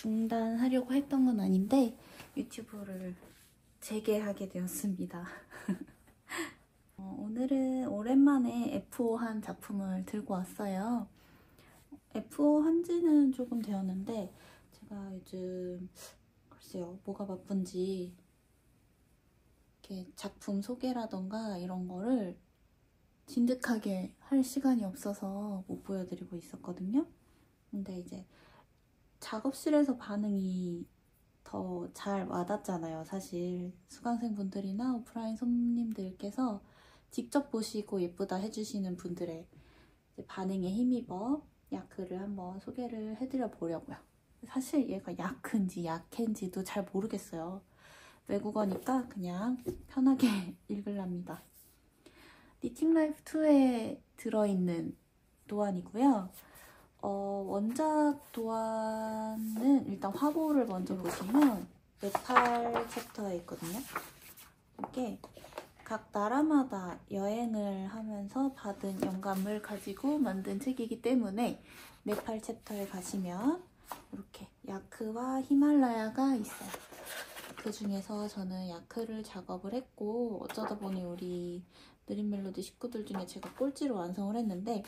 중단하려고 했던 건 아닌데 유튜브를 재개하게 되었습니다. 오늘은 오랜만에 F5 한 작품을 들고 왔어요. F5 한 지는 조금 되었는데 제가 요즘 글쎄요 뭐가 바쁜지 이렇게 작품 소개라던가 이런 거를 진득하게 할 시간이 없어서 못 보여드리고 있었거든요. 근데 이제 작업실에서 반응이 더 잘 와닿잖아요. 사실 수강생분들이나 오프라인 손님들께서 직접 보시고 예쁘다 해주시는 분들의 반응에 힘입어 야크를 한번 소개를 해드려 보려고요. 사실 얘가 야크인지 야캔지도 잘 모르겠어요. 외국어니까 그냥 편하게 읽으랍니다. 니팅라이프 2에 들어있는 도안이고요. 원작 도안은 일단 화보를 먼저 보시면 네팔 챕터에 있거든요. 이게 각 나라마다 여행을 하면서 받은 영감을 가지고 만든 책이기 때문에 네팔 챕터에 가시면 이렇게 야크와 히말라야가 있어요. 그 중에서 저는 야크를 작업을 했고 어쩌다 보니 우리 느린 멜로디 식구들 중에 제가 꼴찌로 완성을 했는데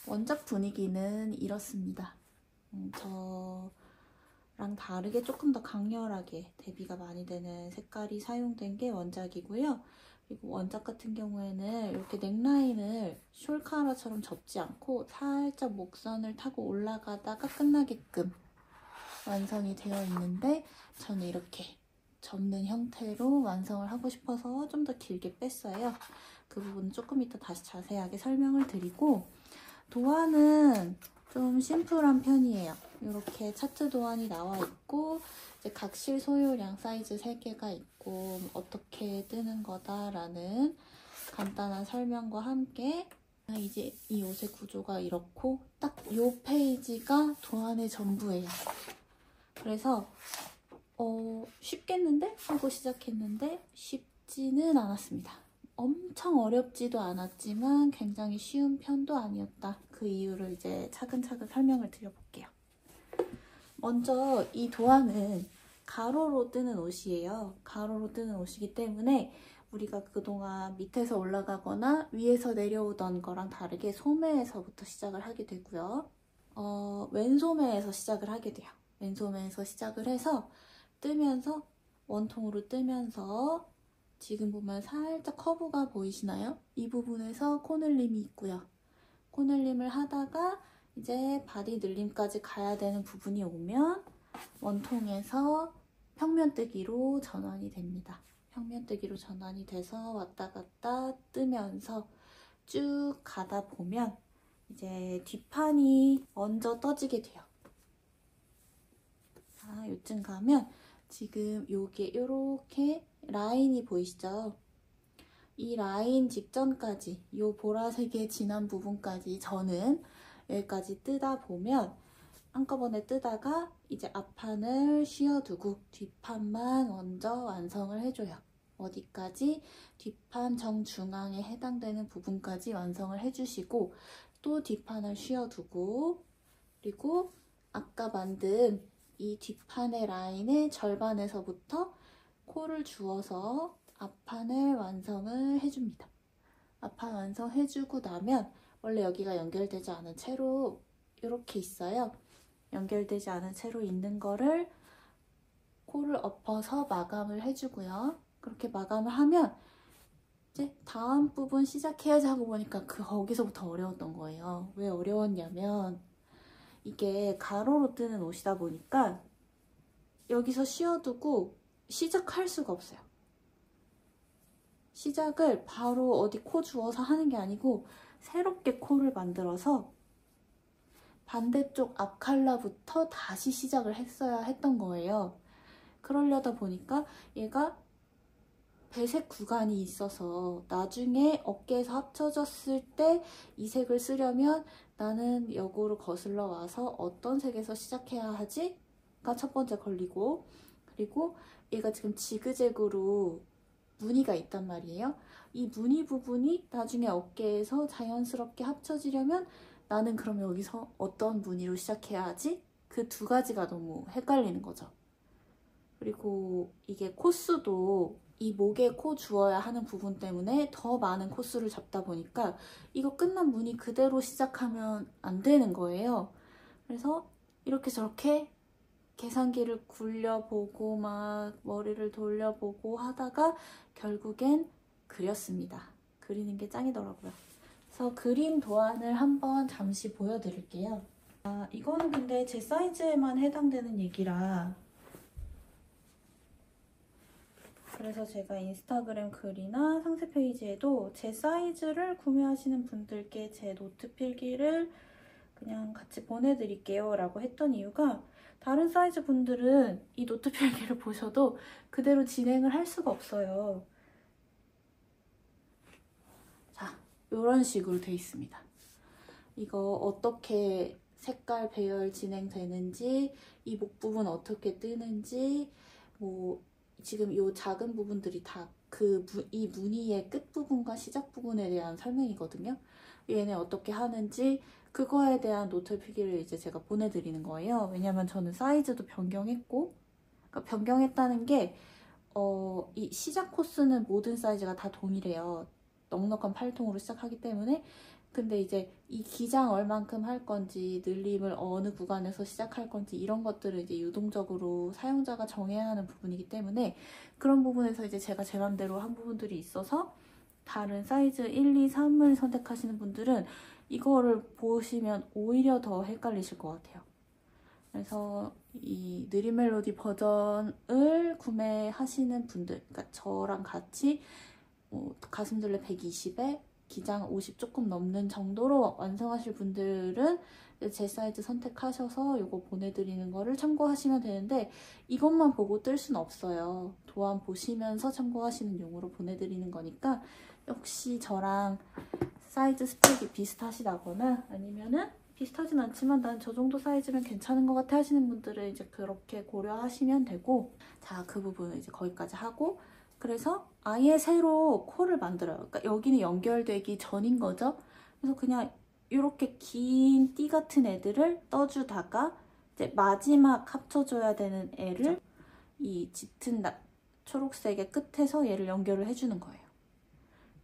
원작 분위기는 이렇습니다. 저랑 다르게 조금 더 강렬하게 대비가 많이 되는 색깔이 사용된 게 원작이고요. 그리고 원작 같은 경우에는 이렇게 넥라인을 숄카라처럼 접지 않고 살짝 목선을 타고 올라가다가 끝나게끔 완성이 되어 있는데 저는 이렇게 접는 형태로 완성을 하고 싶어서 좀 더 길게 뺐어요. 그 부분은 조금 이따 다시 자세하게 설명을 드리고 도안은 좀 심플한 편이에요. 이렇게 차트 도안이 나와 있고 이제 각실 소요량 사이즈 3개가 있고 어떻게 뜨는 거다라는 간단한 설명과 함께 이제 이 옷의 구조가 이렇고 딱 이 페이지가 도안의 전부예요. 그래서 쉽겠는데? 하고 시작했는데 쉽지는 않았습니다. 엄청 어렵지도 않았지만 굉장히 쉬운 편도 아니었다. 그 이유를 이제 차근차근 설명을 드려볼게요. 먼저 이 도안은 가로로 뜨는 옷이에요. 가로로 뜨는 옷이기 때문에 우리가 그동안 밑에서 올라가거나 위에서 내려오던 거랑 다르게 소매에서부터 시작을 하게 되고요. 왼소매에서 시작을 하게 돼요. 왼소매에서 시작을 해서 뜨면서 원통으로 뜨면서 지금 보면 살짝 커브가 보이시나요? 이 부분에서 코늘림이 있고요. 코늘림을 하다가 이제 바디 늘림까지 가야 되는 부분이 오면 원통에서 평면뜨기로 전환이 됩니다. 평면뜨기로 전환이 돼서 왔다 갔다 뜨면서 쭉 가다 보면 이제 뒷판이 먼저 떠지게 돼요. 자, 요쯤 가면 지금 요게 요렇게 라인이 보이시죠? 이 라인 직전까지 요 보라색의 진한 부분까지 저는 여기까지 뜨다 보면 한꺼번에 뜨다가 이제 앞판을 쉬어두고 뒷판만 먼저 완성을 해줘요. 어디까지? 뒷판 정중앙에 해당되는 부분까지 완성을 해주시고 또 뒷판을 쉬어두고 그리고 아까 만든 이 뒷판의 라인의 절반에서부터 코를 주어서 앞판을 완성을 해줍니다. 앞판 완성해주고 나면 원래 여기가 연결되지 않은 채로 이렇게 있어요. 연결되지 않은 채로 있는 거를 코를 엎어서 마감을 해주고요. 그렇게 마감을 하면 이제 다음 부분 시작해야지 하고 보니까 거기서부터 어려웠던 거예요. 왜 어려웠냐면 이게 가로로 뜨는 옷이다 보니까 여기서 쉬어두고 시작할 수가 없어요. 시작을 바로 어디 코 주워서 하는 게 아니고 새롭게 코를 만들어서 반대쪽 앞 칼라부터 다시 시작을 했어야 했던 거예요. 그러려다 보니까 얘가 배색 구간이 있어서 나중에 어깨에서 합쳐졌을 때 이 색을 쓰려면 나는 역으로 거슬러 와서 어떤 색에서 시작해야 하지? 가 첫 번째 걸리고 그리고 얘가 지금 지그재그로 무늬가 있단 말이에요. 이 무늬 부분이 나중에 어깨에서 자연스럽게 합쳐지려면 나는 그럼 여기서 어떤 무늬로 시작해야 하지? 그 두 가지가 너무 헷갈리는 거죠. 그리고 이게 코수도 이 목에 코 주어야 하는 부분 때문에 더 많은 코수를 잡다 보니까 이거 끝난 무늬 그대로 시작하면 안 되는 거예요. 그래서 이렇게 저렇게 계산기를 굴려보고 막 머리를 돌려보고 하다가 결국엔 그렸습니다. 그리는 게 짱이더라고요. 그래서 그림 도안을 한번 잠시 보여드릴게요. 이거는 근데 제 사이즈에만 해당되는 얘기라, 그래서 제가 인스타그램 글이나 상세 페이지에도 제 사이즈를 구매하시는 분들께 제 노트 필기를 그냥 같이 보내드릴게요 라고 했던 이유가, 다른 사이즈 분들은 이 노트 필기를 보셔도 그대로 진행을 할 수가 없어요. 자, 이런 식으로 돼 있습니다. 이거 어떻게 색깔 배열 진행되는지, 이 목 부분 어떻게 뜨는지, 뭐 지금 이 작은 부분들이 다 이 무늬의 끝 부분과 시작 부분에 대한 설명이거든요. 얘네 어떻게 하는지 그거에 대한 노트 필기를 이제 제가 보내드리는 거예요. 왜냐면 저는 사이즈도 변경했고, 그러니까 변경했다는 게 이 시작 코스는 모든 사이즈가 다 동일해요. 넉넉한 팔통으로 시작하기 때문에. 근데 이제 이 기장 얼만큼 할 건지, 늘림을 어느 구간에서 시작할 건지, 이런 것들을 이제 유동적으로 사용자가 정해야 하는 부분이기 때문에, 그런 부분에서 이제 제가 제 맘대로 한 부분들이 있어서 다른 사이즈 1, 2, 3을 선택하시는 분들은 이거를 보시면 오히려 더 헷갈리실 것 같아요. 그래서 이 느린 멜로디 버전을 구매하시는 분들, 그러니까 저랑 같이 가슴둘레 120에 기장 50 조금 넘는 정도로 완성하실 분들은 제 사이즈 선택하셔서 이거 보내드리는 거를 참고하시면 되는데, 이것만 보고 뜰 수는 없어요. 도안 보시면서 참고하시는 용으로 보내드리는 거니까, 혹시 저랑 사이즈 스펙이 비슷하시다거나 아니면은 비슷하진 않지만 난 저 정도 사이즈면 괜찮은 것 같아 하시는 분들은 이제 그렇게 고려하시면 되고, 자, 그 부분은 이제 거기까지 하고, 그래서 아예 새로 코를 만들어요. 그러니까 여기는 연결되기 전인 거죠. 그래서 그냥 이렇게 긴 띠 같은 애들을 떠주다가 이제 마지막 합쳐줘야 되는 애를 이 짙은 초록색의 끝에서 얘를 연결을 해주는 거예요.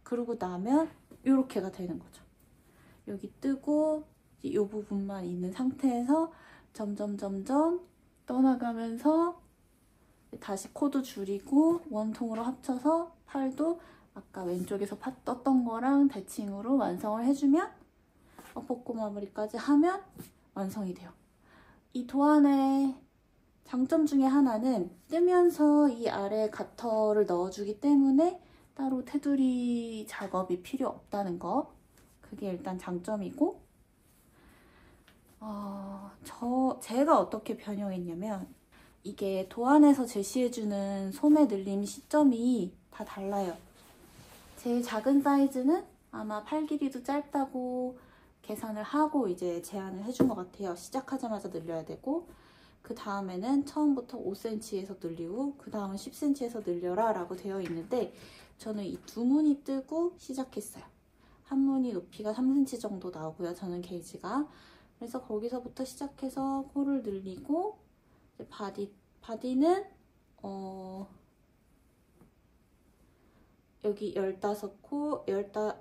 그러고 나면 이렇게가 되는 거죠. 여기 뜨고 이 부분만 있는 상태에서 점점 떠나가면서 다시 코도 줄이고 원통으로 합쳐서 팔도 아까 왼쪽에서 떴던 거랑 대칭으로 완성을 해주면 복고 마무리까지 하면 완성이 돼요. 이 도안의 장점 중에 하나는 뜨면서 이 아래에 가터를 넣어주기 때문에 따로 테두리 작업이 필요 없다는 거, 그게 일단 장점이고, 제가 어떻게 변형했냐면, 이게 도안에서 제시해주는 소매 늘림 시점이 다 달라요. 제일 작은 사이즈는 아마 팔 길이도 짧다고 계산을 하고 이제 제안을 해준 것 같아요. 시작하자마자 늘려야 되고, 그 다음에는 처음부터 5cm에서 늘리고, 그 다음은 10cm에서 늘려라 라고 되어 있는데, 저는 이 두 무늬 뜨고 시작했어요. 한 무늬 높이가 3cm 정도 나오고요, 저는 게이지가. 그래서 거기서부터 시작해서 코를 늘리고, 바디는 여기 15코, 15코,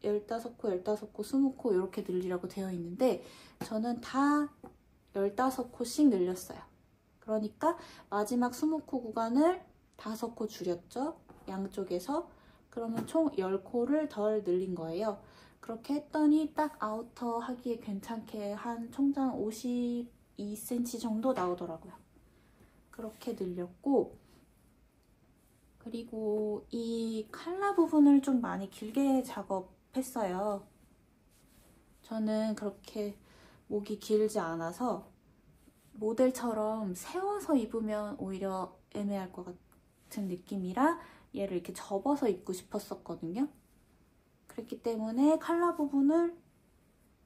15코, 20코 이렇게 늘리라고 되어 있는데, 저는 다 15코씩 늘렸어요. 그러니까 마지막 20코 구간을 5코 줄였죠, 양쪽에서. 그러면 총 10코를 덜 늘린 거예요. 그렇게 했더니 딱 아우터 하기에 괜찮게 한 총장 52cm 정도 나오더라고요. 그렇게 늘렸고, 그리고 이 칼라 부분을 좀 많이 길게 작업했어요. 저는 그렇게 목이 길지 않아서 모델처럼 세워서 입으면 오히려 애매할 것 같은 느낌이라 얘를 이렇게 접어서 입고 싶었었거든요. 그랬기 때문에 칼라 부분을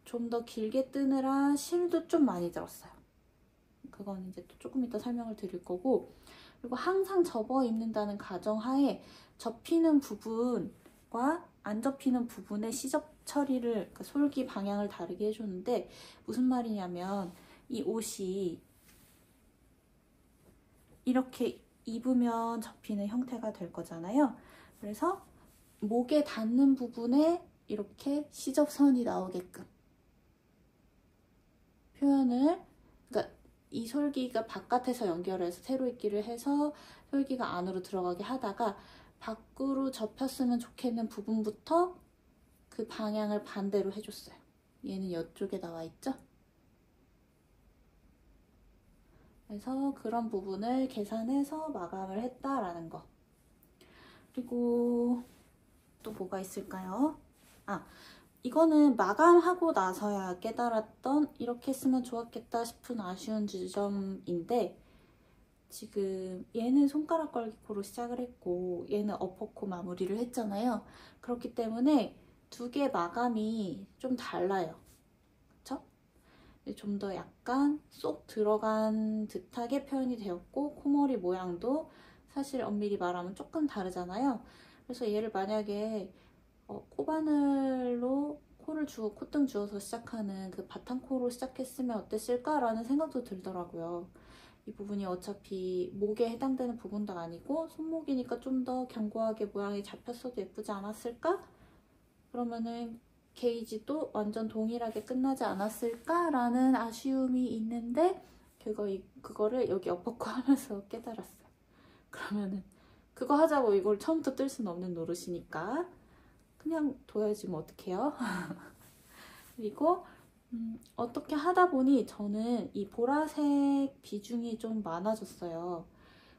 좀 더 길게 뜨느라 실도 좀 많이 들었어요. 그건 이제 또 조금 이따 설명을 드릴 거고, 그리고 항상 접어 입는다는 가정하에 접히는 부분과 안 접히는 부분의 시접 처리를, 그러니까 솔기 방향을 다르게 해줬는데, 무슨 말이냐면 이 옷이 이렇게 입으면 접히는 형태가 될 거잖아요. 그래서 목에 닿는 부분에 이렇게 시접선이 나오게끔 표현을, 그러니까 이 솔기가 바깥에서 연결해서 세로 입기를 해서 솔기가 안으로 들어가게 하다가 밖으로 접혔으면 좋겠는 부분부터 그 방향을 반대로 해줬어요. 얘는 이쪽에 나와 있죠? 그래서 그런 부분을 계산해서 마감을 했다라는 거. 그리고 또 뭐가 있을까요? 이거는 마감하고 나서야 깨달았던 이렇게 했으면 좋았겠다 싶은 아쉬운 지점인데, 지금 얘는 손가락 걸기코로 시작을 했고 얘는 어퍼코 마무리를 했잖아요. 그렇기 때문에 두 개 마감이 좀 달라요. 그쵸? 좀 더 약간 쏙 들어간 듯하게 표현이 되었고, 코머리 모양도 사실 엄밀히 말하면 조금 다르잖아요. 그래서 얘를 만약에 코바늘로 코를 주고 콧등 주어서 시작하는 그 바탕코로 시작했으면 어땠을까라는 생각도 들더라고요. 이 부분이 어차피 목에 해당되는 부분도 아니고 손목이니까 좀 더 견고하게 모양이 잡혔어도 예쁘지 않았을까? 그러면은 게이지도 완전 동일하게 끝나지 않았을까라는 아쉬움이 있는데, 그거를 여기 엎어코 하면서 깨달았어요. 그러면은 그거 하자고 이걸 처음부터 뜰 수는 없는 노릇이니까 그냥 둬야지 뭐 어떡해요. 그리고 어떻게 하다 보니 저는 이 보라색 비중이 좀 많아졌어요.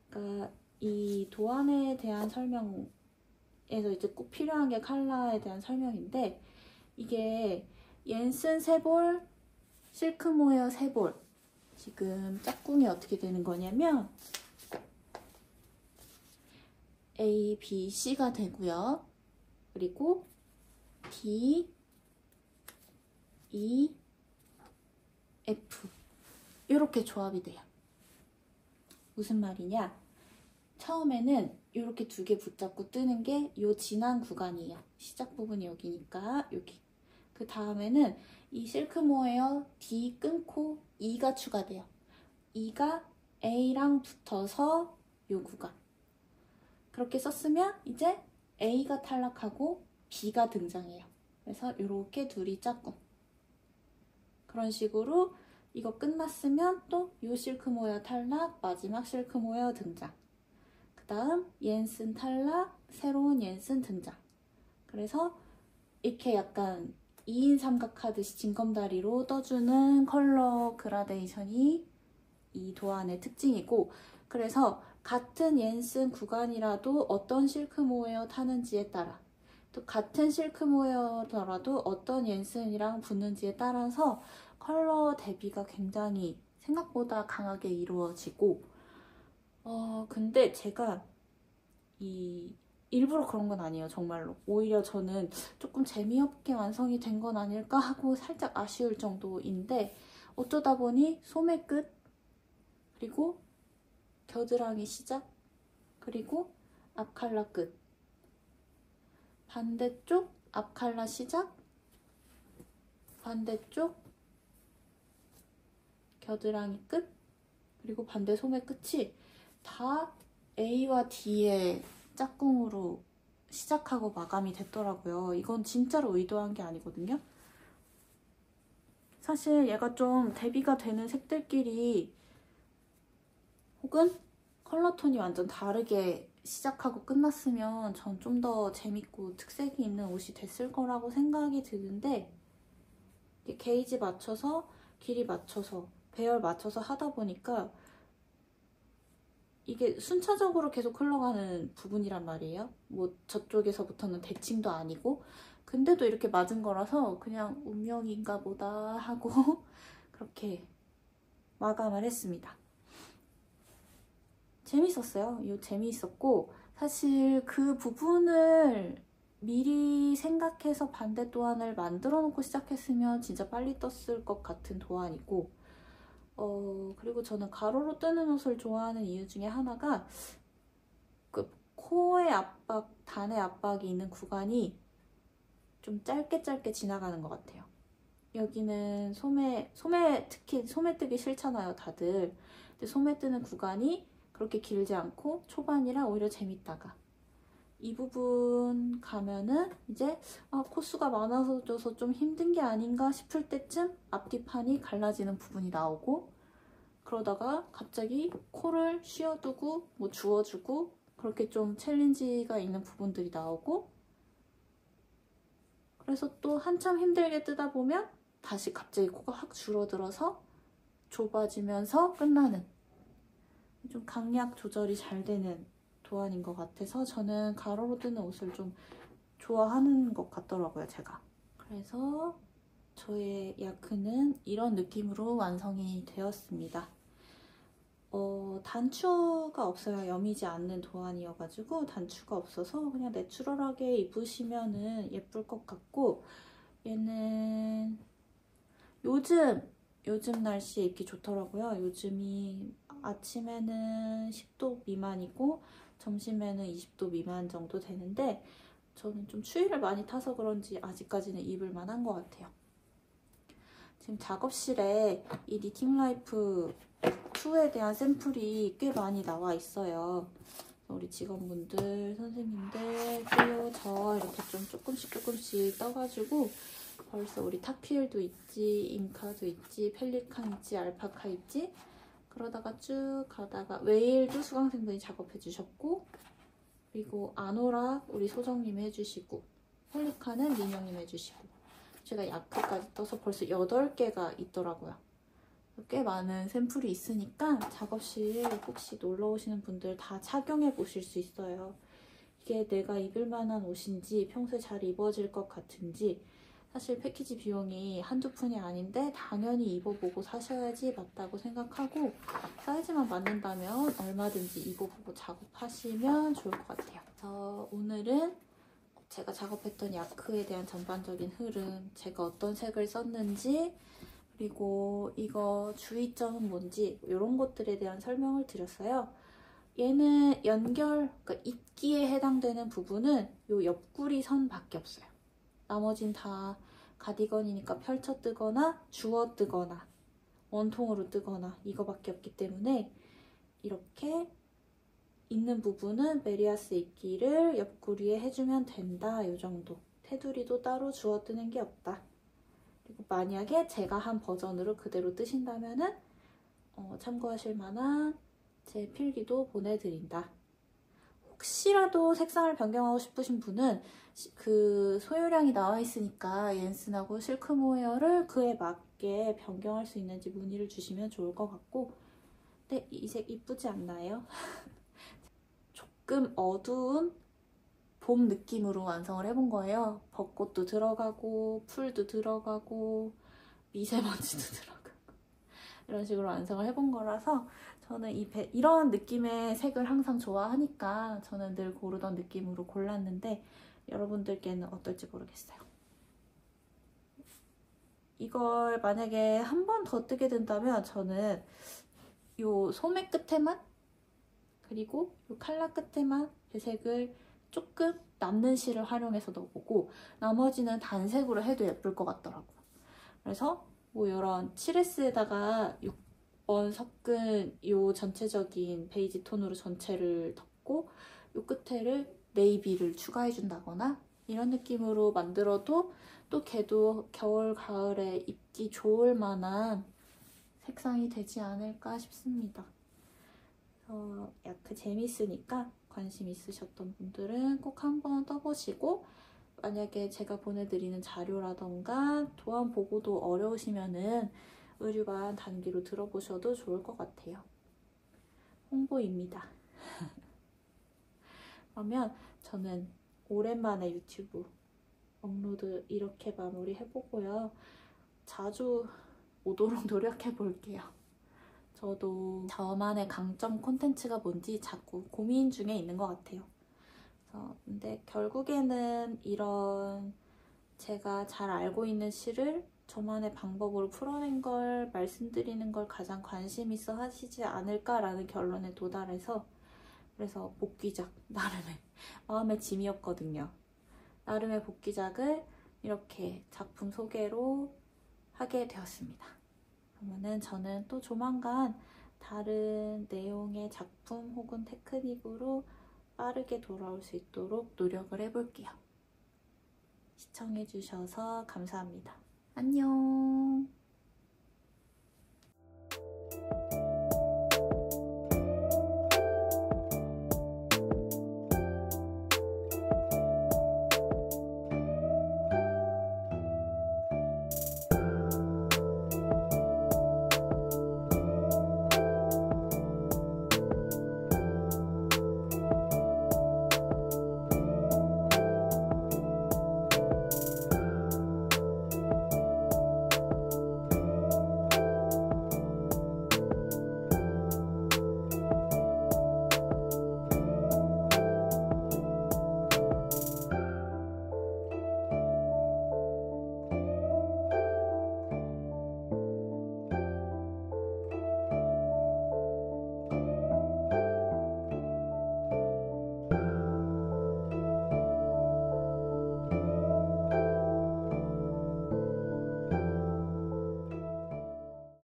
그러니까 이 도안에 대한 설명에서 이제 꼭 필요한 게 컬러에 대한 설명인데, 이게 옌슨 3볼, 실크모어 3볼. 지금 짝꿍이 어떻게 되는 거냐면 A, B, C가 되고요. 그리고 D, E, F 이렇게 조합이 돼요. 무슨 말이냐? 처음에는 이렇게 두 개 붙잡고 뜨는 게 이 진한 구간이에요. 시작 부분이 여기니까 여기. 그 다음에는 이 실크모어 D 끊고 E가 추가돼요. E가 A랑 붙어서 이 구간. 그렇게 썼으면 이제 A가 탈락하고 B가 등장해요. 그래서 이렇게 둘이 짝꿍. 그런 식으로 이거 끝났으면 또 이 실크모어 탈락, 마지막 실크모어 등장. 그 다음 옌슨 탈락, 새로운 옌슨 등장. 그래서 이렇게 약간 2인 삼각 하듯이 징검다리로 떠주는 컬러 그라데이션이 이 도안의 특징이고, 그래서 같은 옌슨 구간이라도 어떤 실크 모헤어 타는지에 따라, 또 같은 실크 모헤어더라도 어떤 옌슨이랑 붙는지에 따라서 컬러 대비가 굉장히 생각보다 강하게 이루어지고, 근데 제가 일부러 그런 건 아니에요. 정말로. 오히려 저는 조금 재미없게 완성이 된 건 아닐까 하고 살짝 아쉬울 정도인데, 어쩌다 보니 소매 끝, 그리고 겨드랑이 시작, 그리고 앞칼라 끝, 반대쪽 앞칼라 시작, 반대쪽 겨드랑이 끝, 그리고 반대 소매 끝이 다 A와 D의 짝꿍으로 시작하고 마감이 됐더라고요. 이건 진짜로 의도한 게 아니거든요. 사실 얘가 좀 대비가 되는 색들끼리 혹은 컬러톤이 완전 다르게 시작하고 끝났으면 전 좀 더 재밌고 특색이 있는 옷이 됐을 거라고 생각이 드는데, 게이지 맞춰서 길이 맞춰서 배열 맞춰서 하다 보니까 이게 순차적으로 계속 흘러가는 부분이란 말이에요. 뭐 저쪽에서부터는 대칭도 아니고, 근데도 이렇게 맞은 거라서 그냥 운명인가 보다 하고 그렇게 마감을 했습니다. 재밌었어요. 이거 재미있었고, 사실 그 부분을 미리 생각해서 반대 도안을 만들어 놓고 시작했으면 진짜 빨리 떴을 것 같은 도안이고, 그리고 저는 가로로 뜨는 옷을 좋아하는 이유 중에 하나가 그 코의 압박, 단의 압박이 있는 구간이 좀 짧게 지나가는 것 같아요. 여기는 소매 특히 소매 뜨기 싫잖아요, 다들. 근데 소매 뜨는 구간이 그렇게 길지 않고 초반이라 오히려 재밌다가 이 부분 가면은 이제 코수가 많아져서 좀 힘든 게 아닌가 싶을 때쯤 앞뒤판이 갈라지는 부분이 나오고 그러다가 갑자기 코를 쉬어두고 뭐 주워주고 그렇게 좀 챌린지가 있는 부분들이 나오고 그래서 또 한참 힘들게 뜨다 보면 다시 갑자기 코가 확 줄어들어서 좁아지면서 끝나는 좀 강약 조절이 잘 되는 도안인 것 같아서 저는 가로로 뜨는 옷을 좀 좋아하는 것 같더라고요, 제가. 그래서 저의 야크는 이런 느낌으로 완성이 되었습니다. 단추가 없어요. 여미지 않는 도안이어가지고 단추가 없어서 그냥 내추럴하게 입으시면은 예쁠 것 같고 얘는 요즘 날씨에 입기 좋더라고요. 요즘이 아침에는 10도 미만이고 점심에는 20도 미만 정도 되는데 저는 좀 추위를 많이 타서 그런지 아직까지는 입을 만한 것 같아요. 지금 작업실에 이 니팅라이프 2에 대한 샘플이 꽤 많이 나와 있어요. 우리 직원분들, 선생님들, 또요, 저 이렇게 좀 조금씩 떠가지고 벌써 우리 타피엘도 있지, 잉카도 있지, 펠리칸 있지, 알파카 있지 그러다가 쭉 가다가 웨일도 수강생분이 작업해 주셨고 그리고 아노락 우리 소정님이 해주시고 펠리칸은 민영님 해주시고 제가 야크까지 떠서 벌써 8개가 있더라고요. 꽤 많은 샘플이 있으니까 작업실 혹시 놀러 오시는 분들 다 착용해 보실 수 있어요. 이게 내가 입을 만한 옷인지 평소에 잘 입어질 것 같은지 사실 패키지 비용이 한두 푼이 아닌데 당연히 입어보고 사셔야지 맞다고 생각하고 사이즈만 맞는다면 얼마든지 입어보고 작업하시면 좋을 것 같아요. 그래서 오늘은 제가 작업했던 야크에 대한 전반적인 흐름, 제가 어떤 색을 썼는지 그리고 이거 주의점은 뭔지 이런 것들에 대한 설명을 드렸어요. 얘는 그러니까 입기에 해당되는 부분은 이 옆구리 선밖에 없어요. 나머진 다 가디건이니까 펼쳐 뜨거나 주워 뜨거나 원통으로 뜨거나 이거밖에 없기 때문에 이렇게 있는 부분은 메리아스 입기를 옆구리에 해주면 된다. 이 정도. 테두리도 따로 주워 뜨는 게 없다. 그리고 만약에 제가 한 버전으로 그대로 뜨신다면은 참고하실 만한 제 필기도 보내드린다. 혹시라도 색상을 변경하고 싶으신 분은 그 소요량이 나와 있으니까 옌슨하고 실크모어를 그에 맞게 변경할 수 있는지 문의를 주시면 좋을 것 같고 근데 이 색 이쁘지 않나요? 조금 어두운 봄 느낌으로 완성을 해본 거예요. 벚꽃도 들어가고 풀도 들어가고 미세먼지도 들어가고 이런 식으로 완성을 해본 거라서 저는 이런 느낌의 색을 항상 좋아하니까 저는 늘 고르던 느낌으로 골랐는데 여러분들께는 어떨지 모르겠어요. 이걸 만약에 한 번 더 뜨게 된다면 저는 이 소매 끝에만 그리고 이 칼라 끝에만 배색을 조금 남는 실을 활용해서 넣어보고 나머지는 단색으로 해도 예쁠 것 같더라고요. 그래서 뭐 이런 7S에다가 6번 섞은 이 전체적인 베이지 톤으로 전체를 덮고 이 끝에를 네이비를 추가해준다거나 이런 느낌으로 만들어도 또 걔도 겨울, 가을에 입기 좋을 만한 색상이 되지 않을까 싶습니다. 야크 재밌으니까 관심 있으셨던 분들은 꼭 한번 떠보시고 만약에 제가 보내드리는 자료라던가 도안 보고도 어려우시면은 의류관 단기로 들어보셔도 좋을 것 같아요. 홍보입니다. 그러면 저는 오랜만에 유튜브 업로드 이렇게 마무리해보고요. 자주 오도록 노력해볼게요. 저도 저만의 강점 콘텐츠가 뭔지 자꾸 고민 중에 있는 것 같아요. 근데 결국에는 이런 제가 잘 알고 있는 실을 저만의 방법으로 풀어낸 걸 말씀드리는 걸 가장 관심 있어 하시지 않을까라는 결론에 도달해서 그래서 복귀작 나름의 마음의 짐이었거든요. 나름의 복귀작을 이렇게 작품 소개로 하게 되었습니다. 그러면은 저는 또 조만간 다른 내용의 작품 혹은 테크닉으로 빠르게 돌아올 수 있도록 노력을 해볼게요. 시청해주셔서 감사합니다. 안녕.